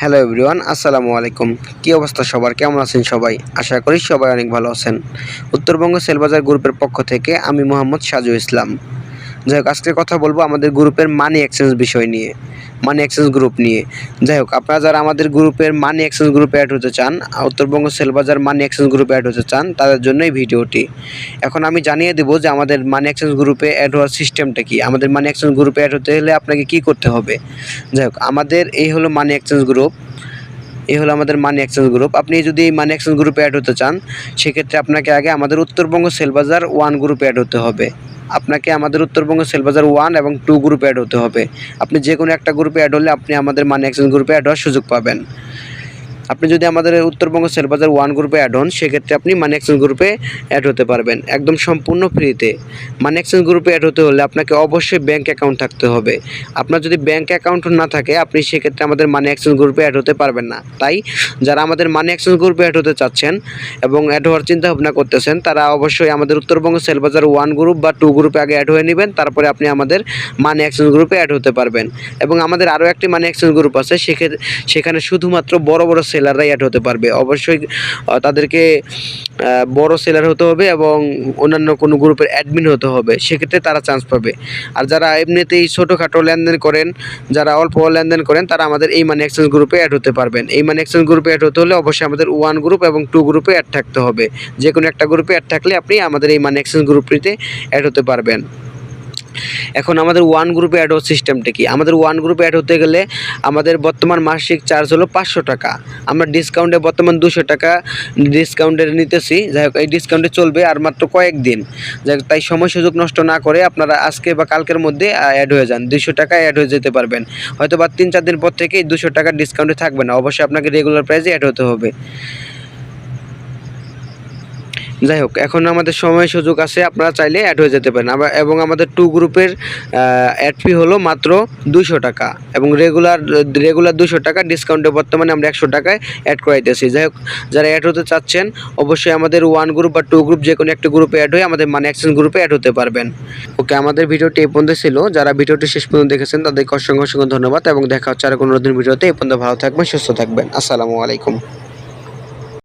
Hello everyone, আসসালামু আলাইকুম। কী অবস্থা সবার, কেমন আছেন সবাই? আশা করি সবাই অনেক ভালো আছেন। উত্তরবঙ্গ সেলবাজার গ্রুপের পক্ষ থেকে আমি মোহাম্মদ সাজু ইসলাম। যাই হোক, আজকে কথা বলবো আমাদের গ্রুপের মানি এক্সচেঞ্জ বিষয় নিয়ে, মানি এক্সচেঞ্জ গ্রুপ নিয়ে। যাই হোক, আপনারা যারা আমাদের গ্রুপের মানি এক্সচেঞ্জ গ্রুপে অ্যাড হতে চান, উত্তরবঙ্গ সেলবাজার মানি এক্সচেঞ্জ গ্রুপে অ্যাড হতে চান, তাদের জন্য এই ভিডিওটি। এখন আমি জানিয়ে দেবো যে আমাদের মানি এক্সচেঞ্জ গ্রুপে অ্যাড হওয়ার সিস্টেমটা কী। আমাদের মানি এক্সচেঞ্জ গ্রুপে অ্যাড হতে হলে আপনাকে কী করতে হবে। যাই হোক, আমাদের এই হলো মানি এক্সচেঞ্জ গ্রুপ। এই হলো আমাদের মানি এক্সচেঞ্জ গ্রুপ। আপনি যদি এই মানি এক্সচেঞ্জ গ্রুপে অ্যাড হতে চান, সেক্ষেত্রে আপনাকে আগে আমাদের উত্তরবঙ্গ সেলবাজার 1 গ্রুপে অ্যাড হতে হবে। আপনাকে আমাদের উত্তরবঙ্গ সেলবাজার 1 এবং 2 গ্রুপে অ্যাড হতে হবে। আপনি যে কোনো একটা গ্রুপে অ্যাড হলে আপনি আমাদের মানি এক্সচেঞ্জ গ্রুপে অ্যাড হওয়ার সুযোগ পাবেন। আপনি যদি আমাদের উত্তরবঙ্গ সেলবাজার 1 গ্রুপে অ্যাড হন, সেক্ষেত্রে আপনি মানি এক্সচেঞ্জ গ্রুপে অ্যাড হতে পারবেন একদম সম্পূর্ণ ফ্রিতে। মানি এক্সচেঞ্জ গ্রুপে অ্যাড হতে হলে আপনাকে অবশ্যই ব্যাঙ্ক অ্যাকাউন্ট থাকতে হবে। আপনার যদি ব্যাঙ্ক অ্যাকাউন্ট না থাকে, আপনি সেক্ষেত্রে আমাদের মানি এক্সচেঞ্জ গ্রুপে অ্যাড হতে পারবেন না। তাই যারা আমাদের মানি এক্সচেঞ্জ গ্রুপে অ্যাড হতে চাচ্ছেন এবং অ্যাড হওয়ার চিন্তাভাবনা করতেছেন, তারা অবশ্যই আমাদের উত্তরবঙ্গ সেলবাজার 1 গ্রুপ বা 2 গ্রুপে আগে অ্যাড হয়ে নেবেন, তারপরে আপনি আমাদের মানি এক্সচেঞ্জ গ্রুপে অ্যাড হতে পারবেন। এবং আমাদের আরও একটি মানি এক্সচেঞ্জ গ্রুপ আছে, সেখানে শুধুমাত্র বড় বড় সেলাররাই অ্যাড হতে পারবে। অবশ্যই তাদেরকে বড় সেলার হতে হবে এবং অন্যান্য কোনো গ্রুপের অ্যাডমিন হতে হবে, সেক্ষেত্রে তারা চান্স পাবে। আর যারা এমনিতেই ছোটোখাটো লেনদেন করেন, যারা অল্প লেনদেন করেন, তারা আমাদের এই মানি এক্সচেঞ্জ গ্রুপে অ্যাড হতে পারবেন। এই মানি এক্সচেঞ্জ গ্রুপে অ্যাড হতে হলে অবশ্যই আমাদের 1 গ্রুপ এবং 2 গ্রুপে অ্যাড থাকতে হবে। যে কোনো একটা গ্রুপে অ্যাড থাকলে আপনি আমাদের এই মানি এক্সচেঞ্জ গ্রুপটিতে অ্যাড হতে পারবেন। এখন আমাদের 1 গ্রুপে অ্যাড হওয়ার সিস্টেমটা কি। আমাদের 1 গ্রুপে অ্যাড হতে গেলে আমাদের বর্তমান মাসিক চার্জ হলো 500 টাকা। আমরা ডিসকাউন্টে বর্তমান 200 টাকা ডিসকাউন্টে নিতেছি। যাই হোক, এই ডিসকাউন্টে চলবে আর মাত্র কয়েকদিন। যাই হোক, তাই সময় সুযোগ নষ্ট না করে আপনারা আজকে বা কালকের মধ্যে অ্যাড হয়ে যান। 200 টাকায় অ্যাড হয়ে যেতে পারবেন। হয়তো বা 3-4 দিন পর থেকেই 200 টাকার ডিসকাউন্টে থাকবে না। অবশ্যই আপনাকে রেগুলার প্রাইসে অ্যাড হতে হবে। যাই হোক, এখন আমাদের সময় সুযোগ আছে, আপনারা চাইলে অ্যাড হয়ে যেতে পারেন। এবং আমাদের 2 গ্রুপের অ্যাড ফি হলো মাত্র 200 টাকা এবং রেগুলার 200 টাকা, ডিসকাউন্টে বর্তমানে আমরা 100 টাকায় অ্যাড করাইতেছি। যাই হোক, যারা অ্যাড হতে চাচ্ছেন অবশ্যই আমাদের 1 গ্রুপ বা 2 গ্রুপ যে কোনো একটা গ্রুপে অ্যাড হয়ে আমাদের মানি এক্সচেঞ্জ গ্রুপে অ্যাড হতে পারবেন। ওকে, আমাদের ভিডিওটি এই পর্যন্ত ছিল। যারা ভিডিওটি শেষ পর্যন্ত দেখেছেন তাদেরকে অসংখ্য ধন্যবাদ এবং দেখা হচ্ছে আর কোনো নতুন ভিডিওতে। এই পর্যন্ত ভালো থাকবেন, সুস্থ থাকবেন। আসসালামু আলাইকুম।